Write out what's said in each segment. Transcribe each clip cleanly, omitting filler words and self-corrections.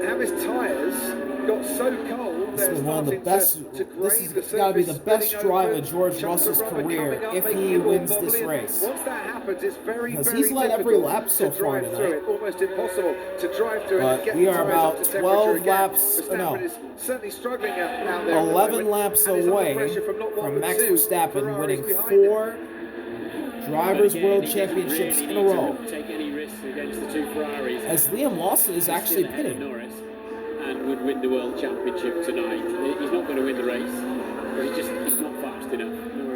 have his tyres got so cold. This is one of the best. This has got to be the best drive of George Russell's career if he wins this race. Once that happens, it's because he's led every lap so far tonight. Almost impossible to drive through. But we are about 12 laps. No, certainly struggling out there. 11 laps away from Max Verstappen winning 4 Drivers' World Championships in a row. As Liam Lawson is actually pitting. And would win the World Championship tonight. He's not going to win the race, but he's not fast enough. Nor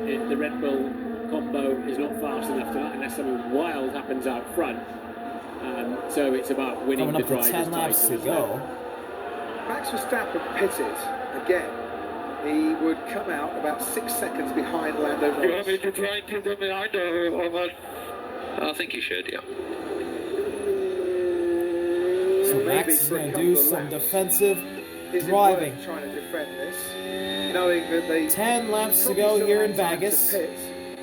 is the Red Bull combo is not fast enough tonight unless something wild happens out front. So it's about winning Coming the up with drivers' 10 laps to go. Max Verstappen pitted again. He would come out about 6 seconds behind Lando Norris. You want me to try and keep him behind or what? I think you should, yeah. So Max is going to do some defensive driving. Trying to defend this, knowing that they 10 laps to go here in Vegas.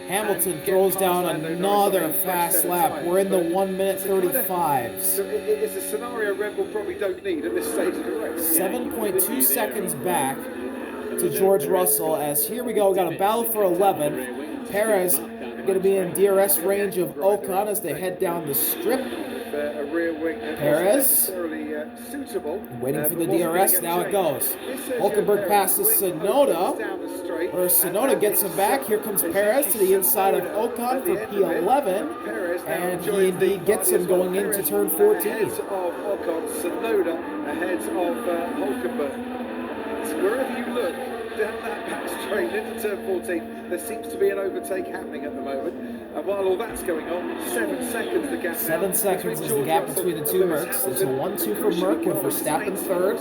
Hamilton throws down another fast lap. We're in the 1 minute 35s. So it's a scenario Red Bull probably don't need at this stage of the race. 7.2 seconds back to George Russell as here we go. We got a battle for 11th. Perez going to be in DRS range of Ocon as they head down the strip. A rear wing Perez waiting for the DRS. Now it goes. Hulkenberg passes Tsunoda, or Tsunoda gets him back. Here comes Perez to the inside of Ocon for P11, and he indeed gets him going into turn 14. Tsunoda ahead of Hulkenberg. So wherever you look down that back straight into turn 14, there seems to be an overtake happening at the moment. And while all that's going on, 7 seconds the gap. 7 seconds is the gap between the two Mercs. There's a 1-2 for Merc with Verstappen third,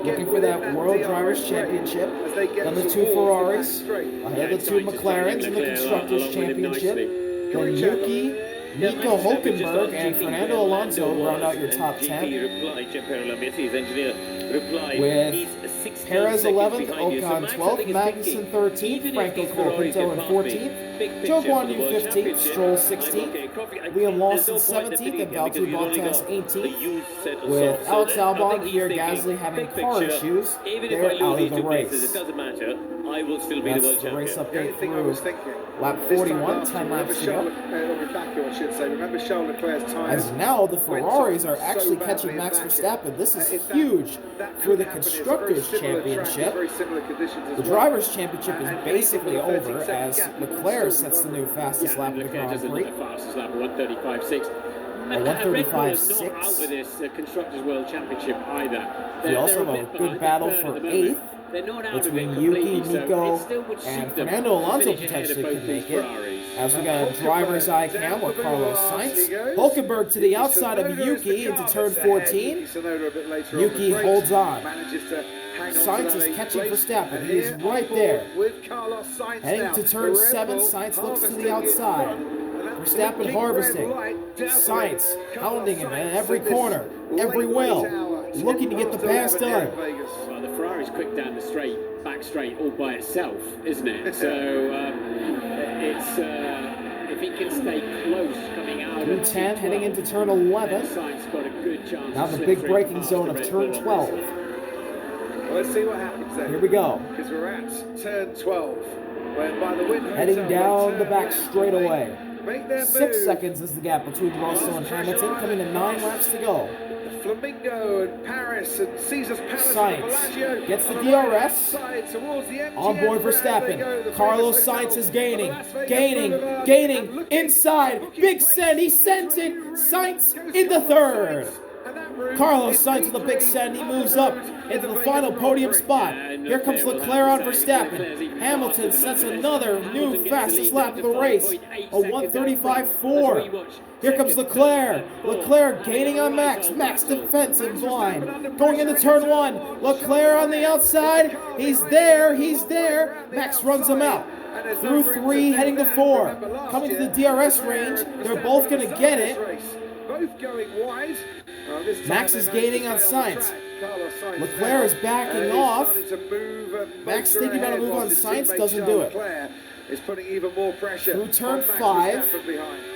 looking for that World Drivers' Championship. Then the 2 Ferraris, ahead of the 2 McLarens in the Constructors' Championship. Then Yuki, Nico Hulkenberg, and Fernando Alonso round out your top 10. With Perez 11th, Ocon 12th, Magnussen 13th, Franco Colapinto in 14th, Joe Guan Yu 15th, Stroll 16th, Liam Lawson 17th, and Valtteri Bottas 18th. With Alex Albon, Pierre Gasly having car issues, they're out of the race. I will still be That's the world the race champion. update through lap 41, 10 laps to go. As now the Ferraris are actually catching Max Verstappen. This is huge for the Constructors' Championship. The Drivers' Championship is basically over as Leclerc sets the new fastest lap of the Grand Prix. Fastest lap, 1:35.6. A 1:35.6. Not out with this Constructors' World Championship either. We also have a good battle for 8th. Between Yuki, Nico, and Fernando Alonso potentially could make it. As we got a driver's eye cam with Carlos Sainz. Hulkenberg to the outside of Yuki into turn 14. Yuki holds on. Sainz is catching Verstappen. He is right there. Heading to turn 7, Sainz looks to the outside. Verstappen harvesting. Sainz hounding him in every corner, every wheel, looking to get the pass done. Well, the Ferrari's quick down the straight, back straight, all by itself, isn't it? So it's if he can stay close coming out Through 10, heading into turn 11. Sainz got a good chance. Now the big braking zone of turn 12. Well, let's see what happens then. Here we go. Because we're at turn 12. When by the wind heading down the back straightaway. 6 seconds is the gap between Russell and Hamilton, coming to 9 laps to go. Flamingo and Paris and Caesar's Palace. Sainz gets the DRS. On board Verstappen. Carlos Sainz is gaining, inside. Big send, he sends it. Sainz in the third. Carlos Sainz with a big send. He moves up into the final podium spot. Here comes Leclerc on Verstappen. Hamilton sets another new fastest lap of the race. A 1:35.4. Here comes Leclerc. Leclerc gaining on Max. Max defensive line. Going into turn 1. Leclerc on the outside. He's there. Max runs him out. Through 3, heading to 4. Coming to the DRS range. They're both going to get it. Both going wide. Max is gaining on Sainz. Leclerc is backing off. Max thinking about a move on Sainz, doesn't do it. Is putting even more pressure through turn 5.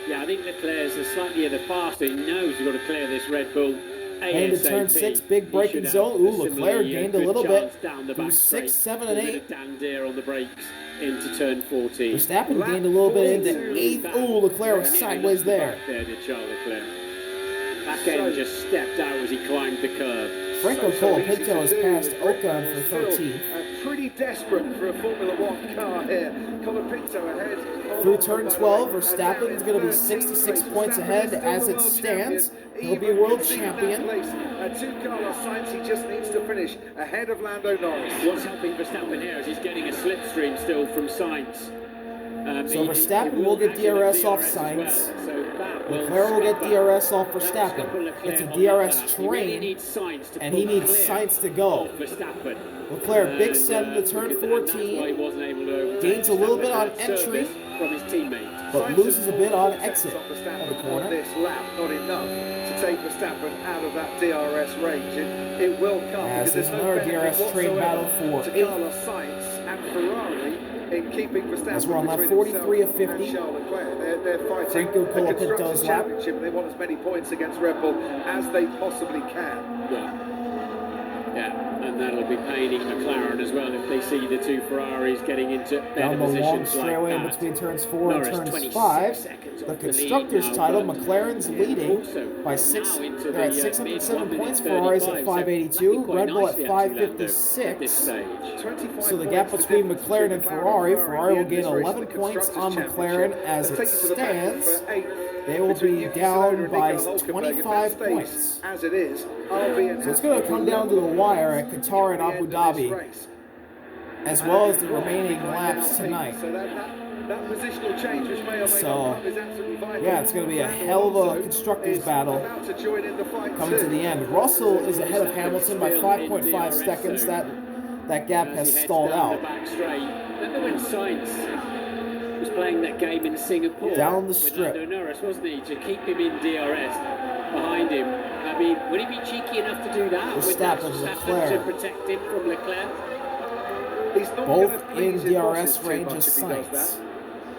Yeah, I think Leclerc's slightly the faster. He knows he's got to clear this Red Bull Heading to turn 6, big braking zone. Ooh, Leclerc gained a little bit through 6, 7, and 8. Dander on the brakes into turn 14. Verstappen gained a little bit into 8th. Ooh, Leclerc was sideways there. There did Charles Leclerc. Back end just stepped out as he climbed the curb. Franco Colapinto has passed Ocon for 13th. Pretty desperate for a Formula One car here. Colapinto ahead. Through turn 12, Verstappen is going to be 66 points ahead as it stands. He'll be world champion. To Carlos Sainz, he just needs to finish ahead of Lando Norris. What's helping Verstappen here is he's getting a slipstream still from Sainz. So Verstappen will get DRS off Sainz. Leclerc will get DRS off Verstappen. It's a DRS train, and he needs Sainz to go. Leclerc big send to turn 14, gains a little bit on entry, from his teammate, but loses a bit on exit of the corner. This lap, not enough to take Verstappen out of that DRS range. It will come. As there's another DRS train battle for Carlos Sainz and Ferrari in keeping Verstappen. As we're on lap 43 of 50. They're fighting Franco Colapinto's lap. They want as many points against Red Bull as they possibly can. Yeah, and that'll be paining McLaren as well if they see the two Ferraris getting into better down the long positions straightaway like between turns 4 and turns 5. The constructors' title, McLaren's leading by 6. They're at 607 points. Ferrari's at 582. Red Bull at 556. So the gap between McLaren and Ferrari will gain 11 points on McLaren as it stands. They will be down by 25 points. As it is, so it's going to come down to the wire at Qatar and Abu Dhabi, as well as the remaining laps tonight. That positional change, which may or may not come, is absolutely vital. Yeah, it's going to be a hell of a constructors battle coming to the end. Russell is ahead of Hamilton by 5.5 seconds. That gap has stalled out. Remember when Sainz was playing that game in Singapore down the strip, with Lando Norris, wasn't he, to keep him in DRS behind him? I mean, would he be cheeky enough to do that with Verstappen to protect him from Leclerc? Both in DRS range as Sainz.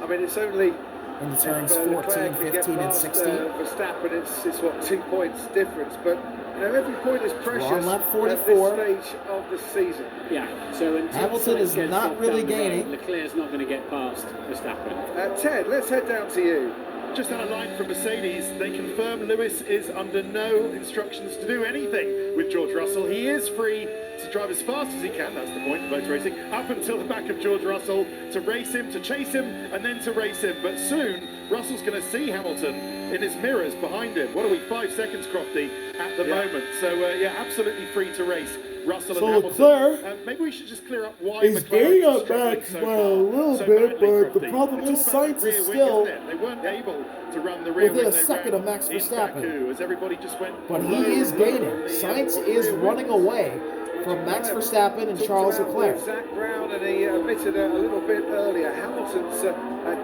I mean, it's only in the turns 14, 15, and 16. Verstappen, it's what, 2 points difference, but you know, every point is precious on lap 44. at this stage of the season. Yeah, so until Hamilton is not really gaining. Leclerc's not going to get past Verstappen. Ted, let's head down to you. Just on a line from Mercedes, they confirm Lewis is under no instructions to do anything with George Russell. He is free to drive as fast as he can, that's the point of motor racing, up until the back of George Russell, to race him, to chase him, and then to race him. But soon, Russell's going to see Hamilton in his mirrors behind him. What are we, 5 seconds, Crofty, at the moment? So, yeah, absolutely free to race. Russell and Hamilton. Leclerc maybe we should just clear up why he's gaining on Max by a little bit, but the problem is Sainz is still they weren't able to run the rear within a second of Max Verstappen. As everybody just went, but he is gaining. Sainz is running away from Max Verstappen and Charles Leclerc. Zach Brown, and he admitted a little bit earlier, Hamilton's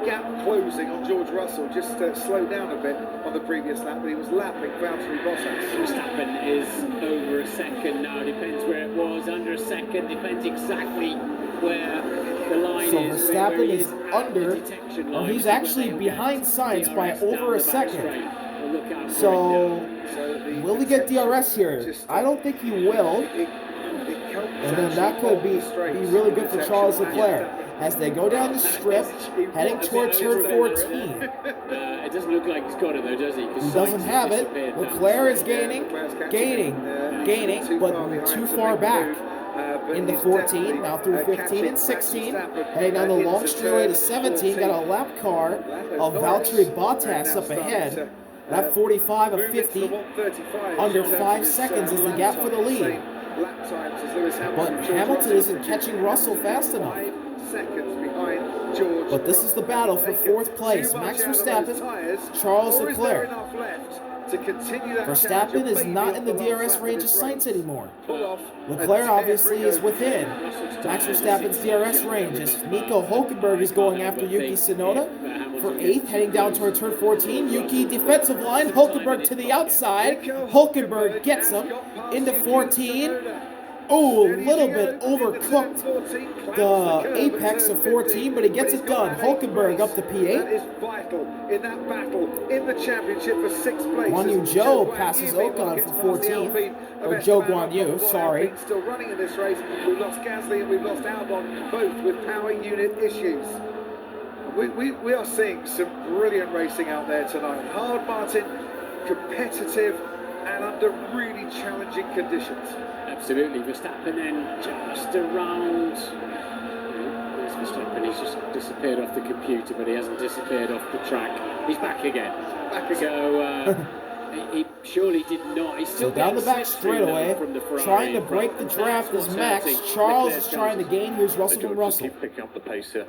gap closing on George Russell just slowed down a bit on the previous lap, but he was lapping Valtteri Bottas. Verstappen is over a second now, depends where it was, under a second, depends exactly where the line is. So Verstappen is under, or he's actually behind Sainz by over a second. So, will he get DRS here? I don't think he will. And then that could be really good for Charles Leclerc as they go down the strip, heading towards turn 14. It doesn't look like he's got it though, does he? He doesn't have it. Leclerc is gaining, but too far back into 14, now through 15 and 16, heading down the long straightaway to 17, got a lap car of Valtteri Bottas up ahead. Lap 45 of 50, under 5 seconds is the gap for the lead. But Hamilton isn't catching Russell fast enough. But this is the battle for 4th place. Max Verstappen, Charles Leclerc. Verstappen is not in the DRS range of Sainz anymore. Leclerc obviously is within Max Verstappen's DRS range as Nico Hülkenberg is going after Yuki Tsunoda for 8th, heading down toward turn 14. Yuki defensive line, Hülkenberg to the outside. Hülkenberg gets him into 14. Oh, a Steady little as he bit goes into overcooked turn 14, the clamps curve apex at of turn 14, but he gets he's it got done. that eighth Hulkenberg place. up to That P8. is vital in that battle in the championship for 6th place. Guan Yu as Zhou Guan passes Yu, meanwhile, Ocon gets for past the 14th. Alpine of Or Zhou Esteban Guan Yu, Ocon. sorry. Alpine still running in this race. We've lost Gasly and we've lost Albon, both with power unit issues. We are seeing some brilliant racing out there tonight. Hard, Martin, competitive and under really challenging conditions. Absolutely. Verstappen then just around. There's Verstappen. He's just disappeared off the computer, but he hasn't disappeared off the track. He's back again. Back again. So he surely did not. He's still So down the back slipstream straightaway, from the Ferrari trying to in front. break the draft That's is what's Max. hurting Charles Leclerc's is trying to chances. gain. Here's Russell from Russell. Keep picking up the pace here.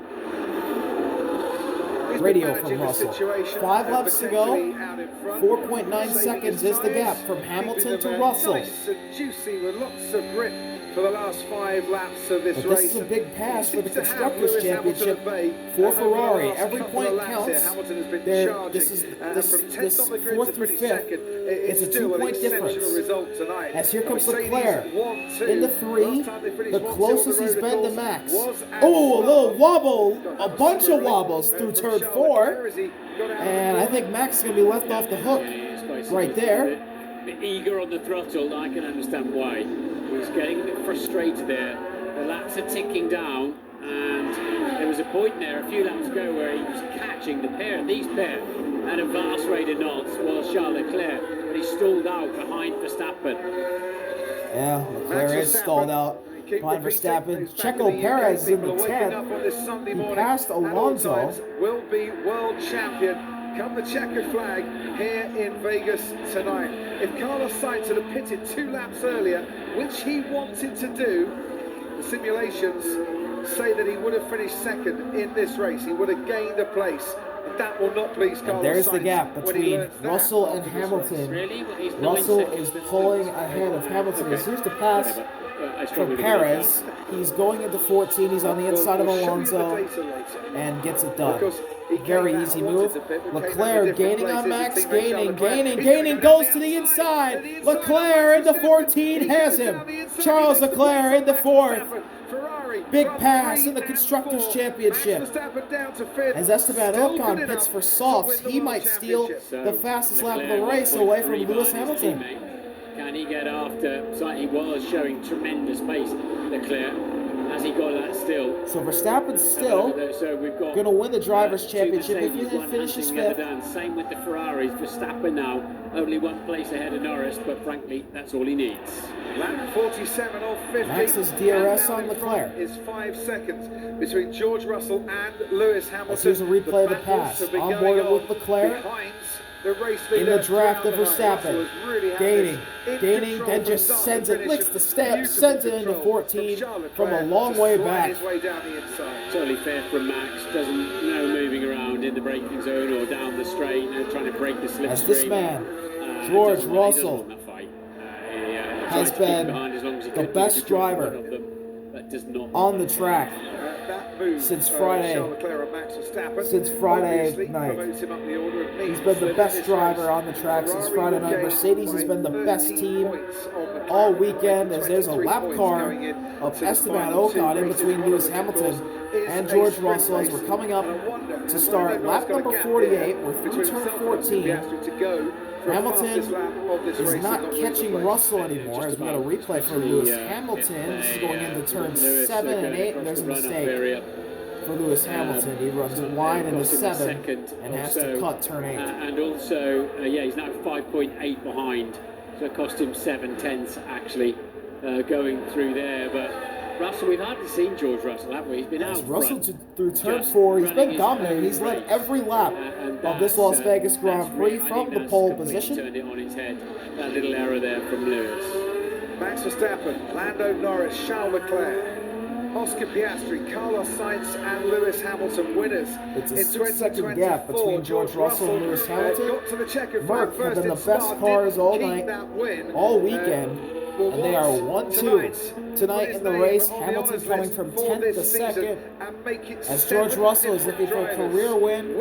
He's been Radio managing from the Russell. situation 5 and laps to go. potentially out in front. 4.9 Saving seconds his is the gap tyres, from keeping Hamilton to them, Russell. Nice and juicy with lots of grip for the last 5 laps of this But race. this is a big pass for the Seems to have Constructors' Lewis Hamilton Championship at bay. for Over the Ferrari. last Every couple of point laps here, counts. Hamilton has been There, charging. this is From this 10th on the grid 4th to through finish 5th. second. It's a still an 2-point exceptional difference. result tonight. As here comes Mercedes Leclerc 1-2. in the 3, Last time they finished the 1-2 closest on he's the road, been of to course, Max. was at Oh, a little Spa. wobble, God, a that was bunch super of wobbles race. through From turn Charles 4, Leclerc as he got out of and the I think Max is going to be left off the hook right there. A bit eager on the throttle. I can understand why. He's getting a bit frustrated there. The laps are ticking down, and there was a point there a few laps ago where he was catching these pair at a vast rate of knots was Charles Leclerc, but he stalled out behind Verstappen. Yeah, Leclerc is stalled out behind Verstappen. Checo Perez in the 10th. He passed Alonso. Will be world champion come the checkered flag here in Vegas tonight. If Carlos Sainz had pitted 2 laps earlier, which he wanted to do, the simulations say that he would have finished second in this race. He would have gained a place. And that will not please Carlos And there's the Sainz gap when he between learns that Russell and after this race. Hamilton. Really? Well, he's 9 Russell seconds. is pulling ahead of Hamilton. Okay. As here's the pass Whatever. I from strongly believe Perez. that. He's going into 14. He's on the inside of We'll show you the Alonso data later. and gets it done. Because he Very came out easy and move. wanted to pit, but came out Leclerc in different gaining on places. Max, His teammate Charles Leclerc. gaining, goes to the inside. Leclerc into 14 has him. Charles Leclerc in the 4th. Big pass in the Constructors' Championship. As Esteban Ocon pits for softs, he might steal the fastest lap of the race away from Lewis Hamilton. Can he get after? So he was showing tremendous pace, Leclerc. Has he got that still? So Verstappen's still So we've got going to win the Drivers' two Championship if he Mercedes, one finishes hunting the other 5th. down. Same with the Ferraris. Verstappen now only 1 place ahead of Norris, but frankly, that's all he needs. Lap 47 off 50. Max's DRS And on now in front Leclerc. is 5 seconds between George Russell and Lewis Hamilton. As here's a replay of the battles pass. have been On going board with Leclerc. behind the race In the leader draft of throughout the night. Russell Verstappen, has really had gaining, this in control then from just start to sends it, finish, licks and the step, beautiful sends it into control 14 Charles from a Leclerc long to way slide back. his way down the inside. Totally fair from Max. Doesn't know moving around in the braking zone or down the straight, trying to break the slipstream. As this man, He George doesn't Russell, want that fight. has Tried to keep been behind as long as he the could, best because he was one driver of them, but does not on the track That move, since Friday. Charles Leclerc and Max Verstappen Since Friday obviously night. promotes him up the order of He's needs been the in best this driver race. on the track since Ferrari Friday will night. gain Mercedes has by been the best 13 team points on McLaren. all weekend, as there's a 23 lap points car going in of to the Esteban final 2 Ocon in races, between one of Lewis which, of Hamilton course, is and a George sprint Russell as race. we're coming up And I wonder, to start lap number 48. We're through between turn himself and 14. Piastri to go for Hamilton fastest lap of this is race not and lose the catching place. Russell anymore, as we got a replay for Lewis Hamilton. This is going into turn 7 and 8, and there's a mistake for Lewis Hamilton. He runs wide into 7 and has to cut turn 8. And also, he's now 5.8 behind, so it cost him 7/10 actually going through there. But Russell, we've hardly seen George Russell, have we? He's been out As Russell front. through turn Just 4, he's running been his dominating. own He's led race. every lap And of this that's, Las Vegas that's Grand Prix really- I from think the that's pole completely position. turned it on its head. That little error there from Lewis. Max Verstappen, Lando Norris, Charles Leclerc, Oscar Piastri, Carlos Sainz and Lewis Hamilton winners It's a in 6-second gap 2024. between George Russell and Lewis Hamilton. Got to the checkered flag Merck have first been in the best Spa, cars didn't all keep night, that win. all weekend. well, And they are 1-2 tonight in the race. Hamilton coming from 10th to 2nd. As George Russell is looking for a career win.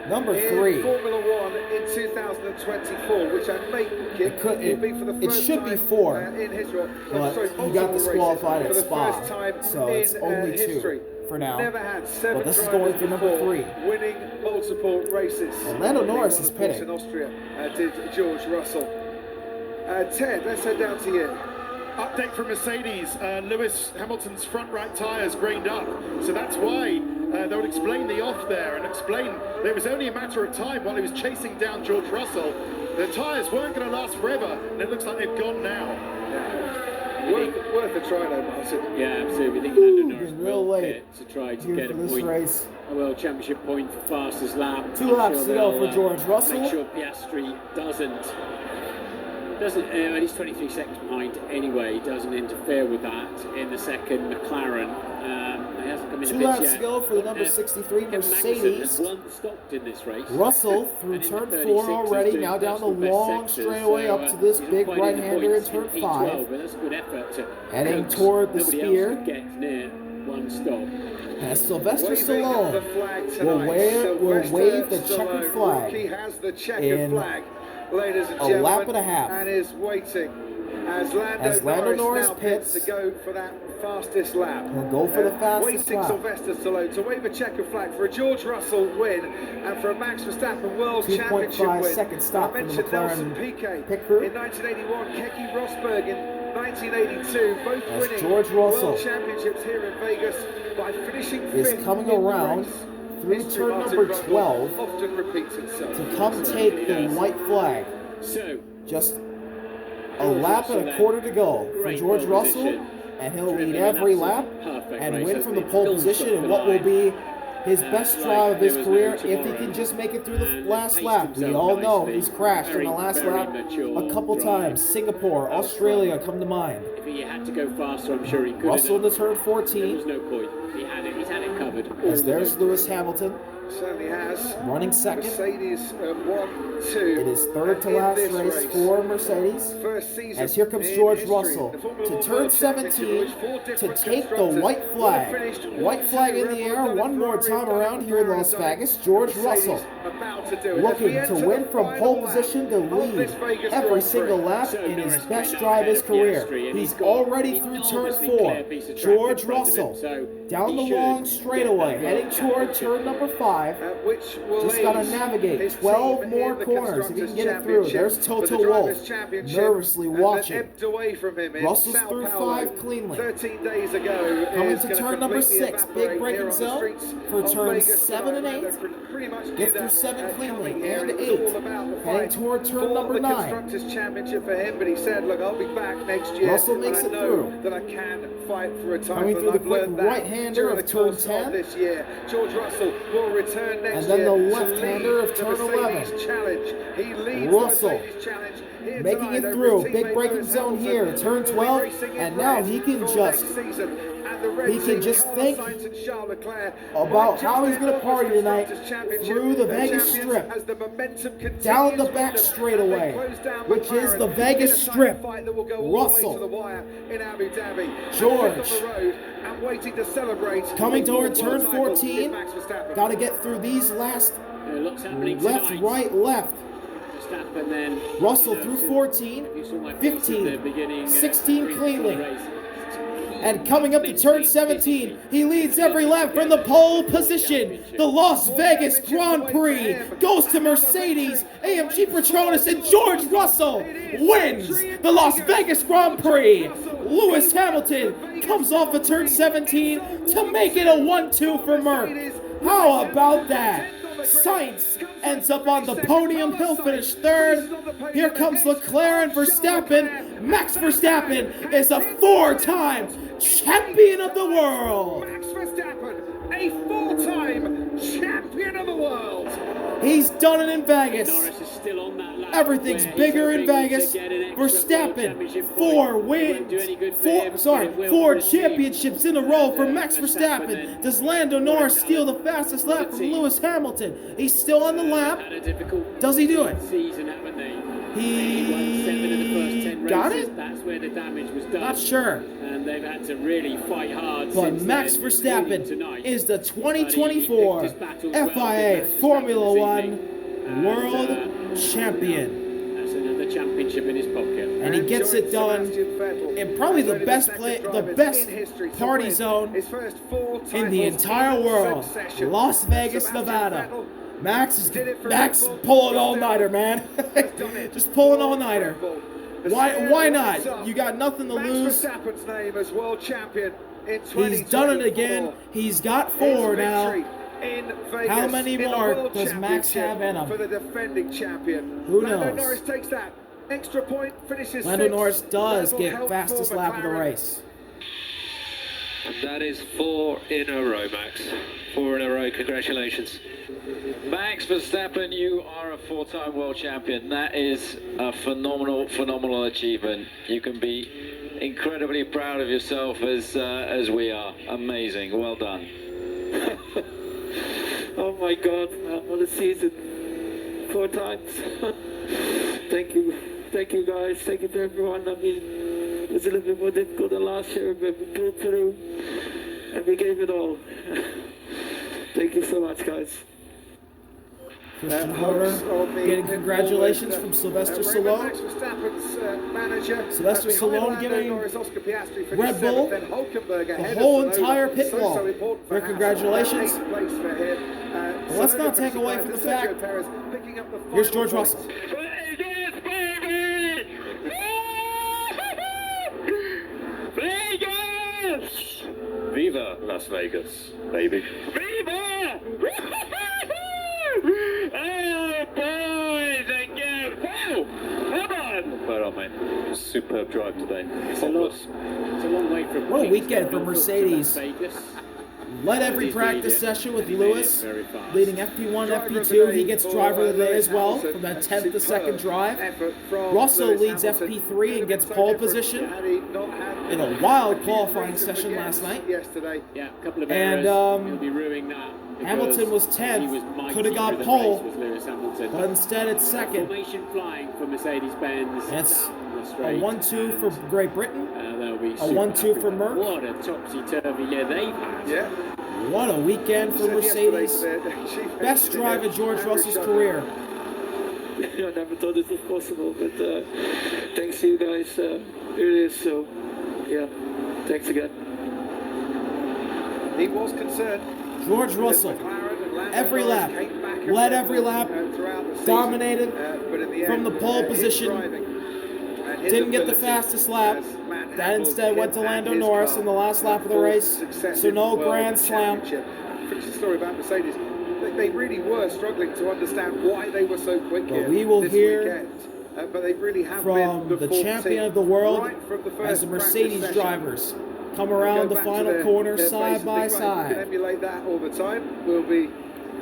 Number 3. Formula One in 2024, which I make it should be 4, in history. but he got disqualified at Spa, so it's only 2 for now. But this is going for number 3. Winning multiple races. And Lando Norris is pitting. In Austria, did George Russell. Ted, let's head down to you. Update from Mercedes. Lewis Hamilton's front right tyres grained up, so that's why they would explain the off there and explain that it was only a matter of time while he was chasing down George Russell. The tyres weren't going to last forever, and it looks like they've gone now. Worth a try though, Martin. Yeah, absolutely. I think Lando Norris real will late to try to here get for a this point. race. A World Championship point for fastest lap. 2 laps to go for George Russell. Make sure Piastri doesn't and he's 23 seconds behind anyway, doesn't interfere with that in the second. McLaren, he hasn't come in 2 the laps pits to yet. go for the number 63 Mercedes. One stopped in this race. Russell through turn 4 already, now down the long straightaway up to this big right-hander in turn 5. But that's a good effort to Heading coax toward the nobody spear. else to get near one stop. As Sylvester Stallone will wave the checkered flag He has the checkered in flag, ladies and a gentlemen, lap and a half. and is waiting as Lando Norris now pits to go for that fastest lap. He'll go for the fastest Waiting lap. Sylvester Stallone to wave a checkered flag for a George Russell win and for a Max Verstappen World 2.5 Championship win. second stop I from the mentioned Nelson McLaren Piquet pit crew. in 1981, Keke Rosberg in 1982, both As winning George Russell World Championships here in Vegas by finishing is fifth coming in the around race. through History, turn Martin number Brundle 12 often repeats itself. to come take the white flag. So, Just a lap and a quarter to go for George Russell, and he'll lead every lap and win from the pole position in what will be his best drive of his career if he can just make it through the last lap. We all know he's crashed in the last lap a couple times. Singapore, Australia come to mind. if he had to go faster, I'm sure he could. Russell into turn There 14, was no point. He's had it covered. as there's Lewis Hamilton Certainly has. running second. Mercedes 1-2. It is third to in last this race for Mercedes. First season As here comes in George history. Russell The Formula to One turn World Championship, 17 which 4 to different take the constructors white will flag. have finished White flag in the air one more time around here in Las Vegas. George Russell about to do it. looking As we to enter win the from final pole lap position to of lead this Vegas every Grand single Prix. lap So in his Norris best came drive of out his ahead of career. Piastri, and He's he's got already through turn enormously 4. clear piece of track George in front of him, Russell so down the he should long get straightaway, that heading World toward Championship. turn number 5. Which will Just got to aid navigate his 12 team more in the corners if he can Constructors' get it through. Championship. There's But Toto the Drivers' Wolff Championship, nervously that watching. ebbed away from him in Russell's Sao through Paulo 5 cleanly. 13 days ago. Coming is to gonna turn number completely 6, big evaporate braking here on the zone streets for of turns Vegas 7 and tonight. 8. They pretty much knew Get through that, 7 cleanly coming here. and It was 8. all about the Heading fight toward turn for number the 9. Constructors' Championship for him, but he said, look, I'll be back next year. Russell makes and I it know through. that I can fight for a title. Coming through the I've quick learned that right-hander during of the turn course 10. of this year. George Russell will return next And then year the to left-hander lead of the turn Mercedes 11. Challenge. He leads Russell the Mercedes Challenge here making tonight it over through. his Big teammate braking Lewis zone Hamilton, here, who turn will be 12, racing in and now red he can all just next season. And the red he can team, just Carlos think Sainz and Charles Leclerc, about might how just he's gonna end party up as tonight Constructors' Championship through the Vegas champions Strip, as the momentum continues down the with back them, straightaway, and they close down which is McLaren the Vegas in a tight Strip. fight that will go all the way Russell, to the wire in Abu Dhabi. George, And fifth on the road and waiting to celebrate coming the toward world turn title is 14. Max Verstappen. Got to get through these last Lots happening left, tonight. right, left. Verstappen then. Russell through 14, If you saw my 15, at the beginning, 16 cleanly. race, And coming up to turn 17, he leads every lap from the pole position. The Las Vegas Grand Prix goes to Mercedes, AMG Petronas, and George Russell wins the Las Vegas Grand Prix. Lewis Hamilton comes off of turn 17 to make it a 1-2 for Merck. How about that? Sainz ends up on the podium. He'll finish third. Here comes Leclerc and Verstappen. Max Verstappen is a 4-time champion of the world. Max Verstappen, a 4-time champion of the world. He's done it in Vegas. Norris is still on that lap Everything's where bigger he's in hoping Vegas. to get an extra World Verstappen, Championship 4 point. Won't do any wins. good for him, but it will 4 for his team. championships in a row for Max Verstappen Verstappen. then. Does Lando Norris steal the fastest lap from team. Lewis Hamilton? He's still on the lap. Had a difficult Does he do it? season, haven't they? He won 7 in the first 10 got races. it? That's where the damage was done. Not sure. And they've had to really fight hard. But since Max then, Verstappen including tonight. is the But he 2024 picked his battles well, FIA didn't Max Formula Verstappen this One evening. World And, Champion. That's another championship in his pocket. And he gets it done in probably the best party zone in the entire world, Las Vegas, Nevada. Max pulling all-nighter, man. Just pulling all-nighter. Why not? You got nothing to lose. Verstappen's name as world champion in He's done it again. He's got 4 now. In Vegas, How many in the more World does Max have in for him? the defending champion? Who Lando knows? Norris takes that extra point, finishes Lando sixth. Norris does Level get help fastest for lap of the McLaren. race. And that is 4 in a row, Max. 4 in a row. Congratulations. Max Verstappen, you are a 4-time world champion. That is a phenomenal achievement. You can be incredibly proud of yourself as we are. Amazing. Well done. Oh my God, what a season. 4 times. Thank you guys, thank you to everyone. I mean, it was a little bit more difficult than last year, but we pulled through and we gave it all. Thank you so much, guys. Christian Horner getting congratulations from Sylvester Stallone. Max Verstappen's manager, Sylvester Stallone giving Red Bull the the whole entire pit wall. Their congratulations. But let's not take away from the fact. Here's George Russell. Vegas, baby! Vegas! Viva Las Vegas, baby. Viva! Oh, boys, again! Whoa! Hold on! Well on, mate. Superb drive today. It's a long way from What a Kingston weekend for to Mercedes. Vegas. Led every He's practice leading. session with He made it Lewis, very fast. leading FP1, FP2. He gets driver of the day as well from that 10th to 2nd drive. Russell leads FP3 and gets pole position in a wild qualifying session last night. Yesterday. Yeah, a couple of And, errors. He'll be ruining that. Hamilton was because 10th. he was mighty Could have got through the pole, race, was Lewis Hamilton. but instead it's second. Formation flying for Mercedes-Benz. It's down the a straight. 1-2 for Great Britain. They'll be a super 1-2 happy for with Merck. What a topsy-turvy year they've had. Yeah. What a weekend for Mercedes. Best drive of George Russell's career. I never thought this was possible, but thanks to you guys, here it is. So, yeah, thanks again. He was concerned. George Russell, every lap, led every lap, dominated from the pole position. Didn't get the fastest lap. That instead went to Lando Norris in the last lap of the race. So no Grand Slam. Finish the story about Mercedes. They really were struggling to understand why they were so quick here. But we will this hear weekend. But they really have from been the form champion team of the world right from the as first the practice Mercedes session. drivers come around the Go back to final corner their side base and by think, right, we can side. emulate that all the time. We'll be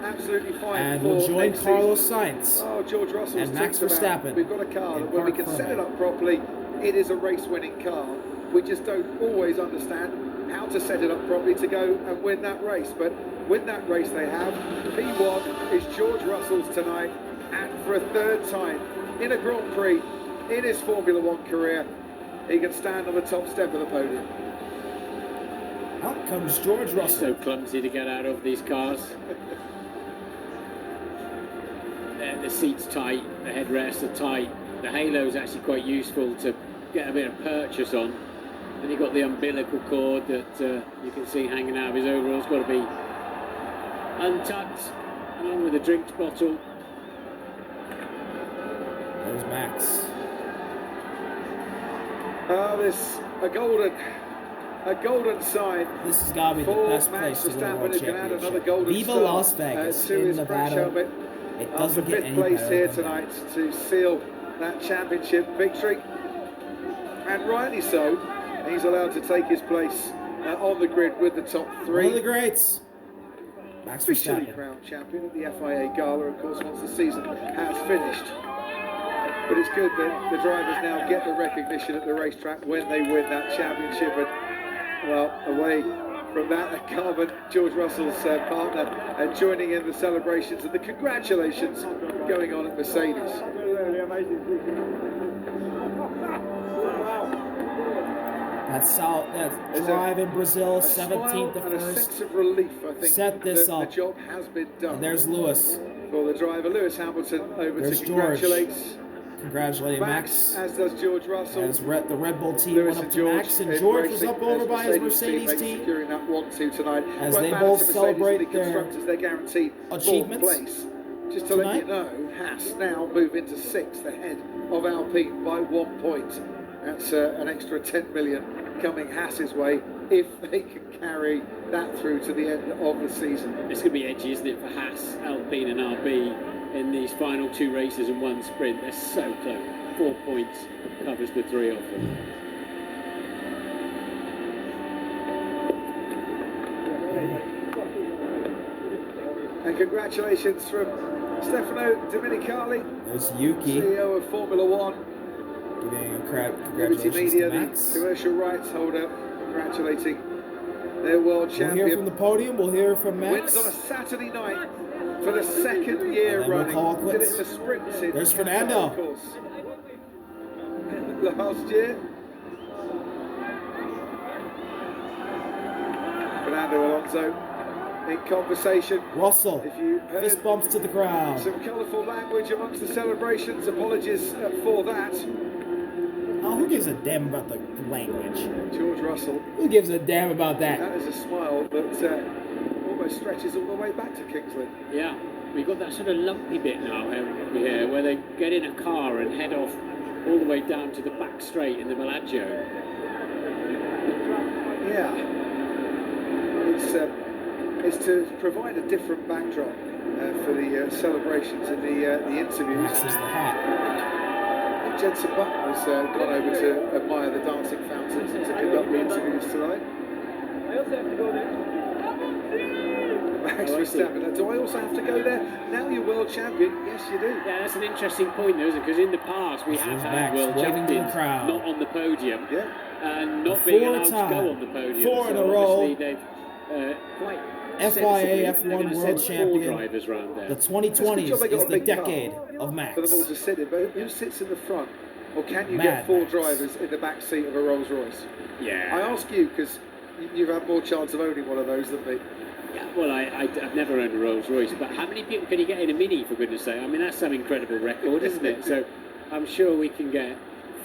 absolutely fine. And for we'll join next Carlos season. Sainz. Oh, George Russell's and Max talked about, Verstappen we've got a car in that when we Park can set it Fermé. up properly, it is a race-winning car. We just don't always understand how to set it up properly to go and win that race. But win that race they have. P1 is George Russell's tonight, and for a third time in a Grand Prix in his Formula One career, he can stand on the top step of the podium. Out comes George Russell. So clumsy to get out of these cars. The seat's tight, the headrests are tight. The halo is actually quite useful to get a bit of purchase on. Then you've got the umbilical cord that you can see hanging out of his overalls. Got to be untucked, along with a drinks bottle. There's Max. Oh, this a golden sign. This has got to be the for best Max place to win a Verstappen, world who can add another championship. golden Viva star, Las Vegas to in his crash Nevada. helmet. It After doesn't get fifth any place better here than that. tonight to seal that championship victory, and rightly so. He's allowed to take his place on the grid with the top One three. of the greats. Max Officially Verstappen. crowned champion at the FIA Gala, of course, once the season has finished. But it's good that the drivers now get the recognition at the racetrack when they win that championship. And, well, away from that, Carmen, George Russell's partner, joining in the celebrations and the congratulations going on at Mercedes. That drive in Brazil, 17th to and a 1st. sense of relief, I think, Set this that up. the job has been done. And there's Lewis. For the driver, Lewis Hamilton, over There's to George. congratulating Max. as does George Russell. As the Red Bull team Lewis went up and to Max, and George was up over by his Mercedes team. Securing that 1-2 tonight. As they both celebrate their they're guaranteed achievements. fourth place. Just to let you know, Haas now move into 6th ahead of Alpine by 1 point. That's an extra 10 million coming Haas's way if they can carry that through to the end of the season. It's going to be edgy, isn't it, for Haas, Alpine and RB in these final 2 races and 1 sprint. They're so close. 4 points covers the 3 of them. And congratulations from Stefano Domenicali, There's Yuki. CEO of Formula One. Giving Liberty congratulations Media, to the Max. commercial rights holder, congratulating their world We'll champion. hear from the podium. We'll hear from Max. Wins on a Saturday night for the 2nd year And then we'll running. call Did it quits. in the sprints in There's Qatar, Fernando. of course. Last year. Fernando Alonso in conversation. Russell. If you heard Fist bumps to the crowd. some colourful language amongst the celebrations, apologies for that. Oh, who gives a damn about the language? George Russell. Who gives a damn about that? That is a smile that almost stretches all the way back to Kingsley. Yeah, we've got that sort of lumpy bit now here where they get in a car and head off all the way down to the back straight in the Bellagio. Yeah. It's to provide a different backdrop for the celebrations and the interviews. Max is the hat. Jensen Button has gone over to admire the dancing fountains and to conduct the interviews tonight. I also have to go there. Max Verstappen. Do I also have to go there? Now you're world champion. Yes, you do. Yeah, that's an interesting point, though, isn't it? Because in the past we have had Max world waving to the champions crowd. not on the podium Yeah. and not being allowed to Four-time. go on the podium. 4 in so a row. obviously they've quite FIA sensibly, F1 they're gonna world send 4 champion. drivers round there. The It's a good 2020s job they got is a the big car decade of for them all Max. to sit in. But who sits in the front? Or can you Mad get 4 Max. drivers in the back seat of a Rolls Royce? Yeah. I ask you because you've had more chance of owning one of those than me. Yeah, well, I've never owned a Rolls Royce, but how many people can you get in a Mini, for goodness sake? I mean, that's some incredible record, isn't it? So I'm sure we can get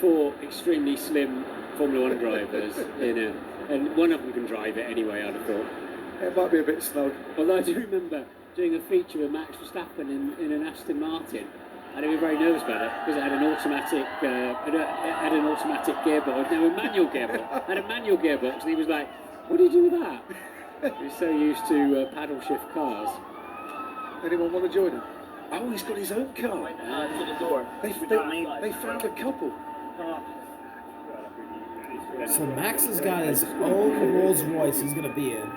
4 extremely slim Formula 1 drivers in a, and one of them can drive it anyway, I'd have thought. It might be a bit snug. Although I do remember doing a feature with Max Verstappen in an Aston Martin, and I was very nervous about it because it had an automatic, had an automatic gearbox, no, a manual gearbox. Had a manual gearbox, and he was like, "What do you do with that?" He's so used to paddle shift cars. Anyone want to join him? Oh, he's got his own car. To the door. They found a couple. So Max has got his own Rolls Royce he's going to be in.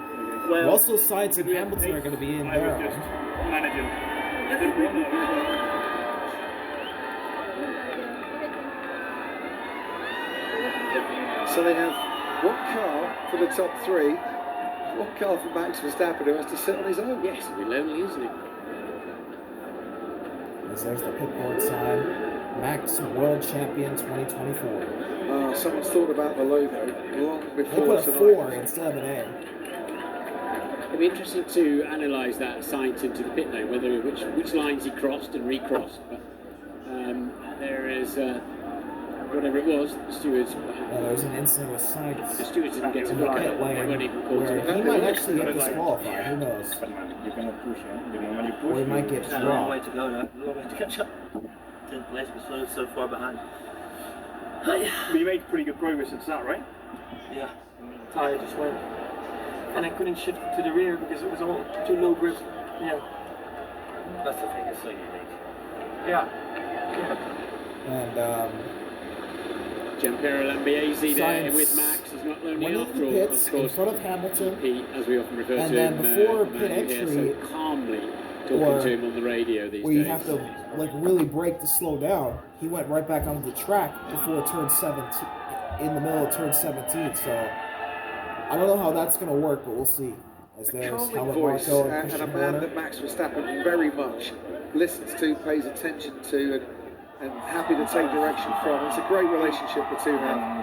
Well, Russell, Sainz, and Hamilton are going to be in their own. So they have one car for the top 3, one car for Max Verstappen who has to sit on his own. Yes, it'll be lonely, isn't it? As there's the pit board sign. Max World Champion 2024. Someone's thought about the logo long They before put a tonight. 4 instead of an A. It'll be interesting to analyse that Sainz into the pit lane, whether which lines he crossed and recrossed. But there is whatever it was, the stewards. There was an incident with Sainz The stewards didn't get to in the look at pit it. They weren't lane even called where to he it. might actually get disqualified. Who knows? Or he might get There's a long way dropped. to go now. A long way to catch up. 10th place, we're so far behind. But you made pretty good progress since that, right? Yeah, tire just went. And I couldn't shift to the rear because it was all too low grip. Yeah. That's the thing, it's so unique. Yeah. And Gianpiero Lambiase there Sainz with Max. He's not lonely went after into all. the pits Of in course, front of Hamilton. Pete, as we often refer And to then him, before man pit here, entry, so calmly talking or to him on the radio these where days. you have to like really brake to slow down. He went right back onto the track before turn 17, in the middle of turn 17. So I don't know how that's going to work, but we'll see. As A there's calming Helmut voice Marko and and a Christian man Horner. that Max Verstappen very much listens to, pays attention to, and happy to take direction from. It's a great relationship the two have.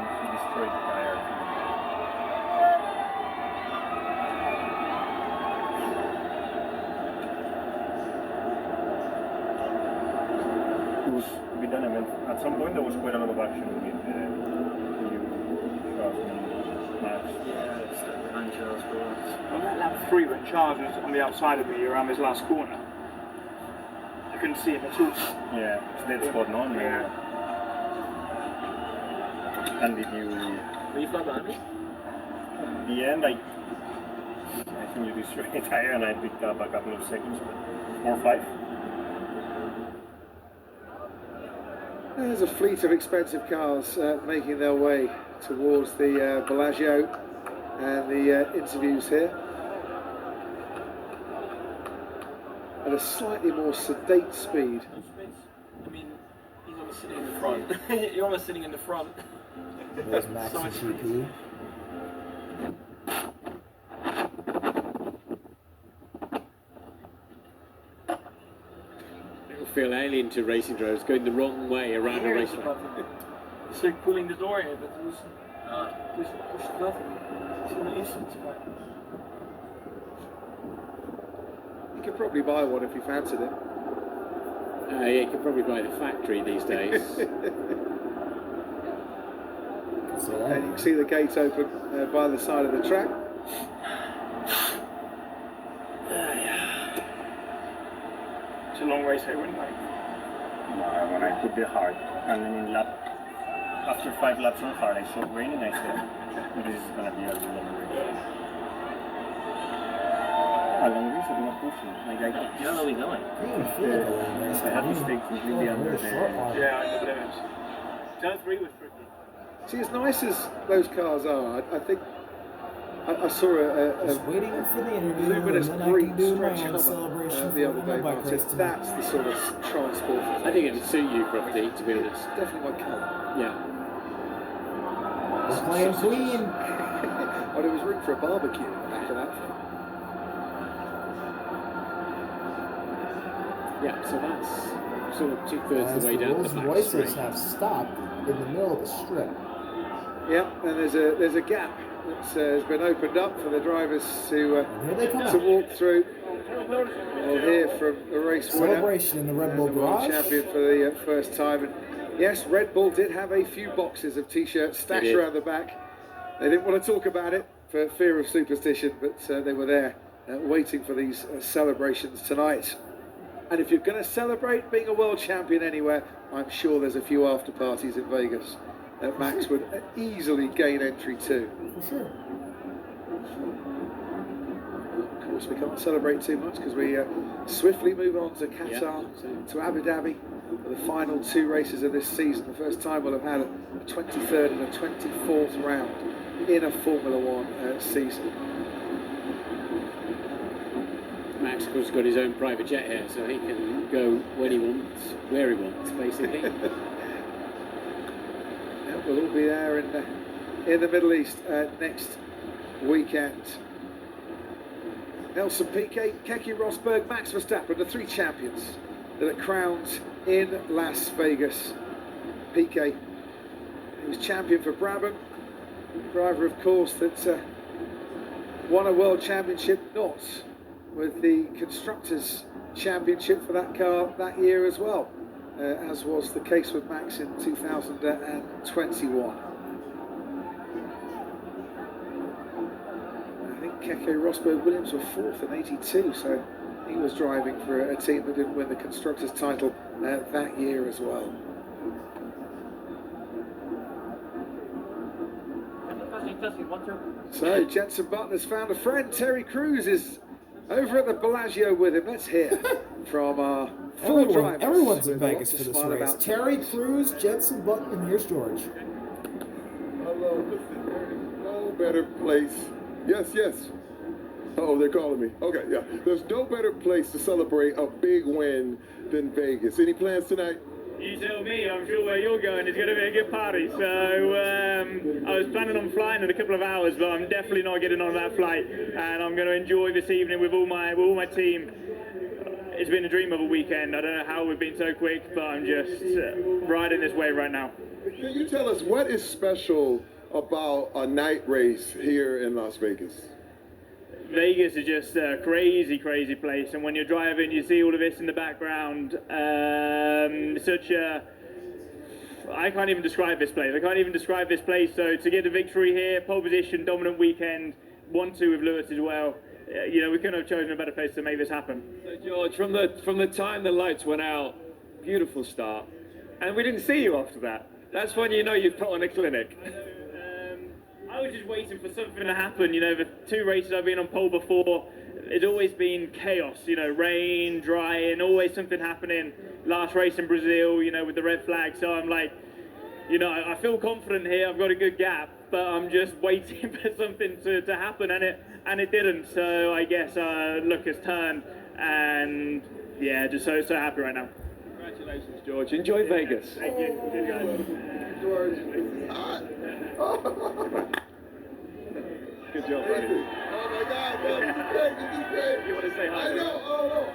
at some point there was quite a lot of action with you, Charles, and Max. Yeah, and Charles for us. On that lap 3 when Charles was on the outside of me around his last corner, I couldn't see him at all. Yeah, it's dead spot on. Yeah. And did you? Were you far behind me? At the end, I think you destroyed the tire, and I picked up a couple of seconds, but 4 or 5. There's a fleet of expensive cars making their way towards the Bellagio and the interviews here. At a slightly more sedate speed. I mean, he's almost sitting in the front. You're almost sitting in the front. There's Max and GP. It'll feel alien to racing drivers going the wrong way around a racetrack. It's like pulling the door in, but it was push the button. It's in the instance. You could probably buy one if you fancied it. Yeah, you can probably buy the factory these days. And you can see the gate open by the side of the track. It's a long race, I wouldn't like. When I put the hard, and then in after 5 laps on hard, I saw rain, and I said, this is gonna be a long race. A long race, I'm not pushing. Like I You're only going. I had to stay completely under the. Yeah, I know the limits. Turn 3 was tricky. See, as nice as those cars are, I think I saw a Waiting for the interview, luminous and then I green can do stretch my own Hummer celebration the other for day, my bike Martin. race tonight. That's the sort of transport. I think it would suit you, Crofty, to be honest. Definitely my colour. Yeah. We're playing Queen. Oh, there was room for a barbecue after that. Yeah, so that's sort of 2/3 of As the way the down the Rolls back Royces straight. have stopped in the middle of the strip. Yep, and there's a gap that has been opened up for the drivers to And here they come to out. walk through. We'll hear from the race winner, Celebration in the Red Bull the world Garage. champion for the first time. And yes, Red Bull did have a few boxes of t-shirts stashed did. around the back. They didn't want to talk about it for fear of superstition, but they were there waiting for these celebrations tonight. And if you're going to celebrate being a world champion anywhere, I'm sure there's a few after parties in Vegas that Max would easily gain entry to. For sure. Of course, we can't celebrate too much because we swiftly move on to Qatar, to Abu Dhabi, for the final 2 races of this season. The first time we'll have had a 23rd and a 24th round in a Formula One season. Max, of course, got his own private jet here, so he can go when he wants, where he wants, basically. Yeah, we'll all be there in the Middle East next weekend. Nelson Piquet, Keke Rosberg, Max Verstappen, the 3 champions that are crowned in Las Vegas. Piquet, he was champion for Brabham, driver, of course, that won a world championship, not with the Constructors' Championship for that car that year as well, as was the case with Max in 2021. I think Keke Rosberg Williams were 4th in 82, so he was driving for a team that didn't win the Constructors' title that year as well. So Jenson Button has found a friend. Terry Crews is over at the Bellagio with him. Let's hear from our four drivers. Everyone's in with Vegas lots for of this smile race. about Terry things. Crews, Jenson Button, and here's George. Hello, listen, there is no better place. Yes, yes. Oh, they're calling me. Okay, yeah. There's no better place to celebrate a big win than Vegas. Any plans tonight? You tell me, I'm sure where you're going is going to be a good party. So I was planning on flying in a couple of hours, but I'm definitely not getting on that flight. And I'm going to enjoy this evening with all my team. It's been a dream of a weekend. I don't know how we've been so quick, but I'm just riding this wave right now. Can you tell us what is special about a night race here in Las Vegas? Vegas is just a crazy, crazy place, and when you're driving, you see all of this in the background. Such a I can't even describe this place. I can't even describe this place. So to get the victory here, pole position, dominant weekend, 1-2 with Lewis as well. You know, we couldn't have chosen a better place to make this happen. So George, from the time the lights went out, beautiful start, and we didn't see you after that. That's when you know you've put on a clinic. I was just waiting for something to happen. You know, the 2 races I've been on pole before, it's always been chaos. You know, rain, drying, always something happening. Last race in Brazil, you know, with the red flag. So I'm like, you know, I feel confident here. I've got a good gap, but I'm just waiting for something to happen, and it didn't. So I guess luck has turned, and yeah, just so happy right now. Congratulations, George. Enjoy Vegas. Thank you. Good guys. George. Good job, buddy. Oh my God, man. This is great. This is great. You want to say hi? I know. Oh,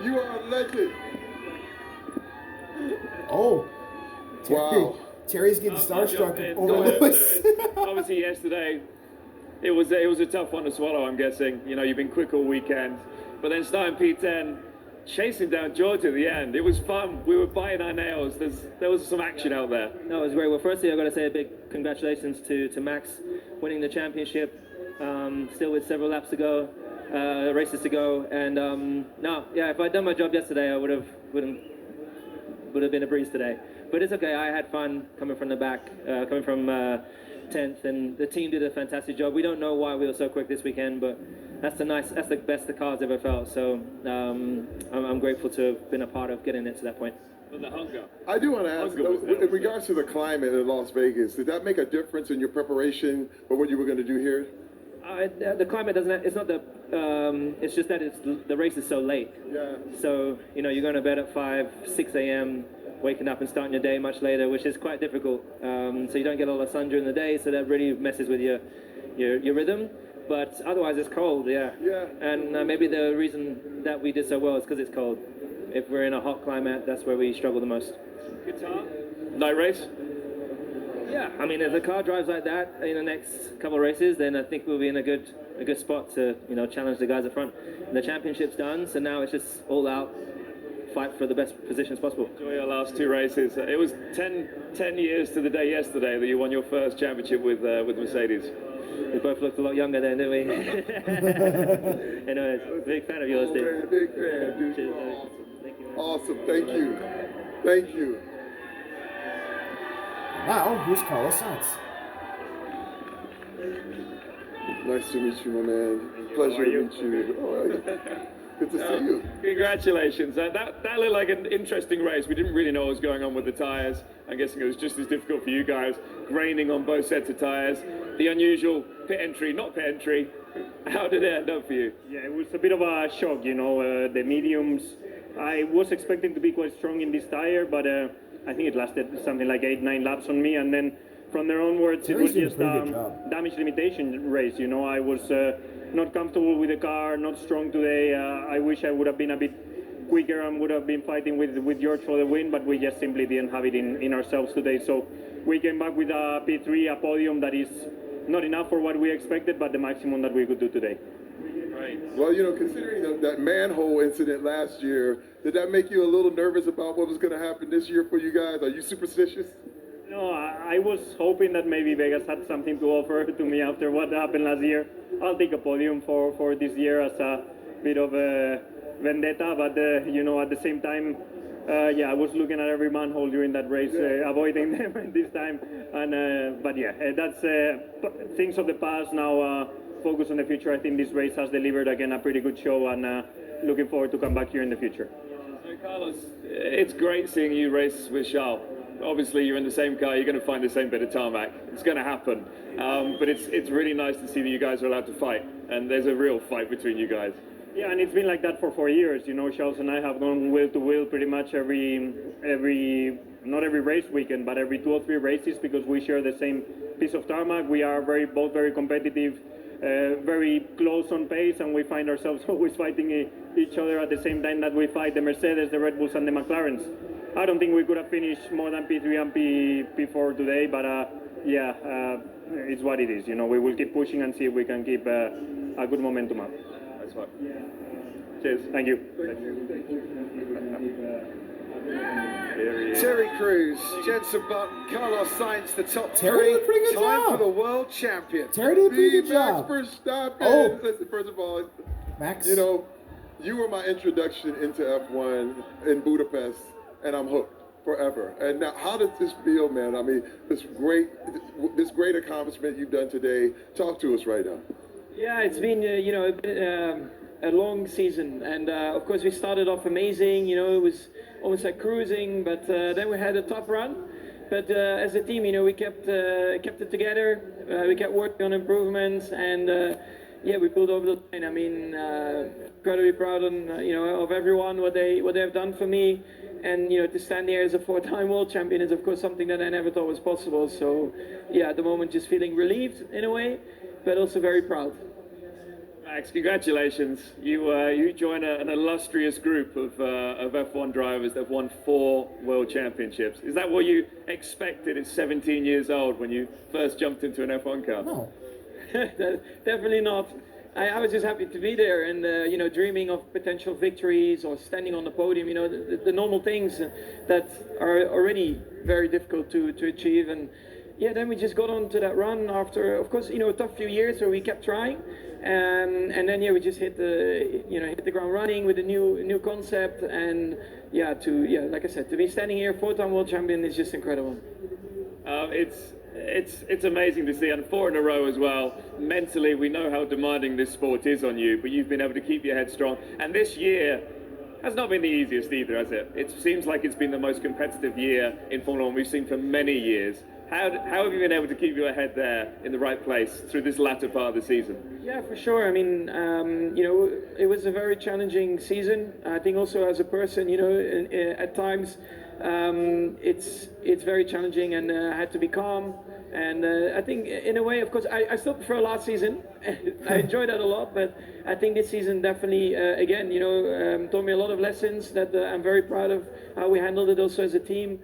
no. You are a legend. Oh. Wow. Terry's getting starstruck over Lewis. Obviously, yesterday it was a tough one to swallow. I'm guessing. You know, you've been quick all weekend, but then starting P10, chasing down George at the end. It was fun. We were biting our nails. There was some action out there. No, it was great. Well, firstly, I've got to say a big congratulations to Max winning the championship. Still with several laps to go, races to go, and no, yeah, if I'd done my job yesterday, I would have been a breeze today. But it's okay. I had fun coming from the back, coming from 10th, and the team did a fantastic job. We don't know why we were so quick this weekend, but that's the best the car's ever felt. So I'm grateful to have been a part of getting it to that point. The hunger. I do want to ask, in regards to the climate in Las Vegas, did that make a difference in your preparation for what you were going to do here? The climate doesn't. It's not the. It's just that the race is so late. Yeah. So you know you're going to bed at 5, 6 a.m. waking up and starting your day much later, which is quite difficult. So you don't get a lot of sun during the day, so that really messes with your rhythm. But otherwise, it's cold. Yeah. Yeah. And maybe the reason that we did so well is because it's cold. If we're in a hot climate, that's where we struggle the most. Guitar. Night race. Yeah, I mean, if the car drives like that in the next couple of races, then I think we'll be in a good spot to challenge the guys up front. The championship's done, so now it's just all out, fight for the best positions possible. Enjoy your last 2 races. It was 10 years to the day yesterday that you won your first championship with Mercedes. We both looked a lot younger then, didn't we? Anyways, big fan of yours, dude. Man, big fan, dude. Cheers, thank you. Awesome. Thank you. Thank you. Now, here's Carlos Sainz. Nice to meet you, my man. Pleasure to meet you. Oh, good to see you. Congratulations. That looked like an interesting race. We didn't really know what was going on with the tyres. I'm guessing it was just as difficult for you guys, graining on both sets of tyres. The unusual pit entry, not pit entry. How did it end up for you? Yeah, it was a bit of a shock, you know, the mediums. I was expecting to be quite strong in this tire, but I think it lasted something like 8-9 laps on me, and then from there onwards it was just damage limitation race. You know, I was not comfortable with the car, not strong today. I wish I would have been a bit quicker and would have been fighting with George for the win, but we just simply didn't have it in ourselves today. So we came back with a P3, a podium that is not enough for what we expected, but the maximum that we could do today. Right. Well, you know, considering that manhole incident last year, did that make you a little nervous about what was going to happen this year for you guys? Are you superstitious? No, I was hoping that maybe Vegas had something to offer to me after what happened last year. I'll take a podium for this year as a bit of a vendetta, but you know, at the same time, yeah, I was looking at every manhole during that race, avoiding them this time. And but yeah, that's things of the past now. Focus on the future. I think this race has delivered again a pretty good show, and looking forward to come back here in the future. So Carlos, it's great seeing you race with Charles. Obviously, you're in the same car. You're going to find the same bit of tarmac. It's going to happen. But it's really nice to see that you guys are allowed to fight, and there's a real fight between you guys. Yeah, and it's been like that for 4 years. You know, Charles and I have gone wheel to wheel pretty much every not every race weekend, but every 2 or 3 races, because we share the same piece of tarmac. We are both very competitive. Very close on pace, and we find ourselves always fighting each other at the same time that we fight the Mercedes, the Red Bulls, and the McLarens. I don't think we could have finished more than P3 and P4 today, but yeah, it's what it is. You know, we will keep pushing and see if we can keep a good momentum up. That's right. Cheers. Thank you. Terry Crews, Jenson Button, Carlos Sainz, the top Terry three. did a pretty good Time job. for the world champion. Terry did a pretty good Max job. Verstappen. Oh. Listen, first of all, Max. you know, you were my introduction into F1 in Budapest, and I'm hooked forever. And now, how does this feel, man? I mean, this great accomplishment you've done today. Talk to us right now. Yeah, it's been a long season, and of course we started off amazing. You know, it was almost like cruising, but then we had a tough run. But as a team, you know, we kept it together. We kept working on improvements, and yeah, we pulled over the line. I mean, incredibly proud of everyone what they have done for me. And to stand here as a 4-time world champion is of course something that I never thought was possible. So yeah, at the moment just feeling relieved in a way, but also very proud. Max, congratulations. You join an illustrious group of F1 drivers that have won 4 world championships. Is that what you expected at 17 years old when you first jumped into an F1 car? No. Definitely not. I was just happy to be there and, dreaming of potential victories or standing on the podium, the normal things that are already very difficult to achieve. And yeah, then we just got on to that run after, of course, a tough few years where we kept trying. And then, we just hit the ground running with a new concept. And like I said, to be standing here, 4-time world champion is just incredible. It's amazing to see, and 4 in a row as well. Mentally, we know how demanding this sport is on you, but you've been able to keep your head strong. And this year has not been the easiest either, has it? It seems like it's been the most competitive year in Formula 1 we've seen for many years. How have you been able to keep your head there in the right place through this latter part of the season? Yeah, for sure. I mean, it was a very challenging season. I think also as a person, at times it's very challenging, and I had to be calm. And I think in a way, of course, I still prefer last season. I enjoyed that a lot, but I think this season definitely, again, taught me a lot of lessons that I'm very proud of how we handled it also as a team.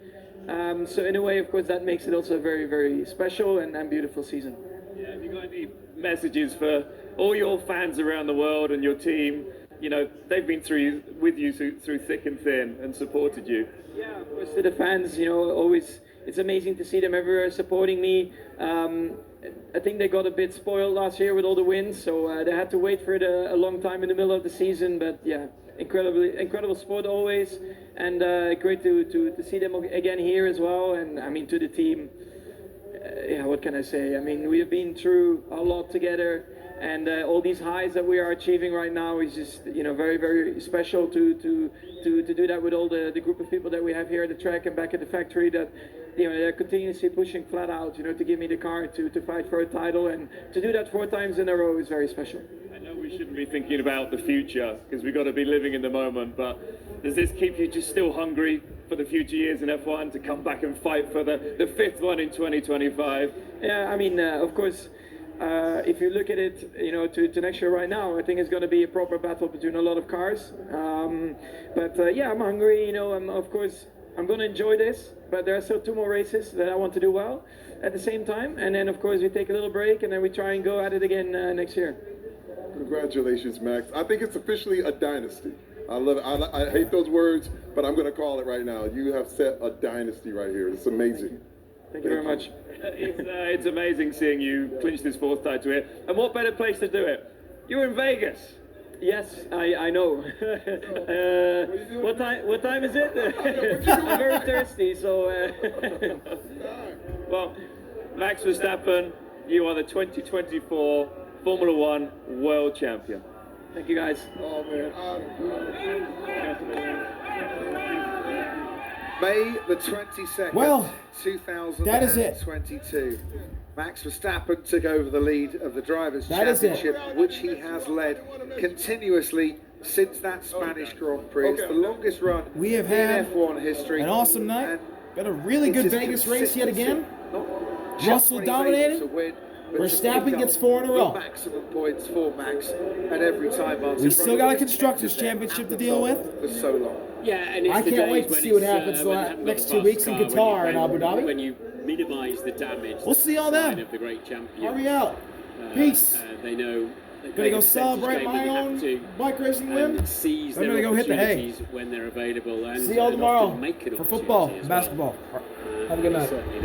So in a way, of course, that makes it also a very, very special and beautiful season. Yeah, have you got any messages for all your fans around the world and your team? They've been with you through thick and thin and supported you. Yeah, of course, to the fans, always, it's amazing to see them everywhere supporting me. I think they got a bit spoiled last year with all the wins, so they had to wait for it a long time in the middle of the season. But yeah, incredible sport always, and great to see them again here as well. And I mean, to the team, what can I say? I mean, we have been through a lot together, and all these highs that we are achieving right now is just very, very special to do that with all the group of people that we have here at the track and back at the factory that they're continuously pushing flat out to give me the car to fight for a title, and to do that 4 times in a row is very special. I know we shouldn't be thinking about the future because we've got to be living in the moment, but does this keep you just still hungry for the future years in F1 to come back and fight for the 5th one in 2025? Yeah, I mean, of course, if you look at it, to next year right now, I think it's going to be a proper battle between a lot of cars. But yeah, I'm hungry. Of course, I'm going to enjoy this, but there are still 2 more races that I want to do well at the same time. And then, of course, we take a little break, and then we try and go at it again next year. Congratulations, Max. I think it's officially a dynasty. I love it. I hate those words, but I'm going to call it right now. You have set a dynasty right here. It's amazing. Thank you very much. It's amazing seeing you clinch this 4th title here. And what better place to do it? You're in Vegas. Yes, I know. What time is it? I'm very thirsty, so. Well, Max Verstappen, you are the 2024 Formula 1 World Champion. Thank you, guys. Oh, man. May the 22nd, Well, 2022. that is it. Max Verstappen took over the lead of the Drivers' That is it. Championship, which he has led continuously since that Spanish GrandIx. It's the longest run We have in had F1 history. an awesome night. And Got a really good it is Vegas race yet again. not just Russell when he's able dominated. to win, but to Verstappen pick up gets 4 in a row. the maximum points for Max at every time. Martin. We still got a Constructors' Championship to deal with. For so long. Yeah, and it's I the can't days wait to when see what it's, happens when the they haven't next got 2 the weeks in fast Qatar car, and Abu Dhabi. When you minimise the damage. We'll see all that's them. of the great champion. Hurry out. Peace. They know Gonna go celebrate my own bike racing win. Seize I'm their gonna go hit the hay. opportunities when they're available. And See y'all tomorrow make it for football, basketball. Have a good night.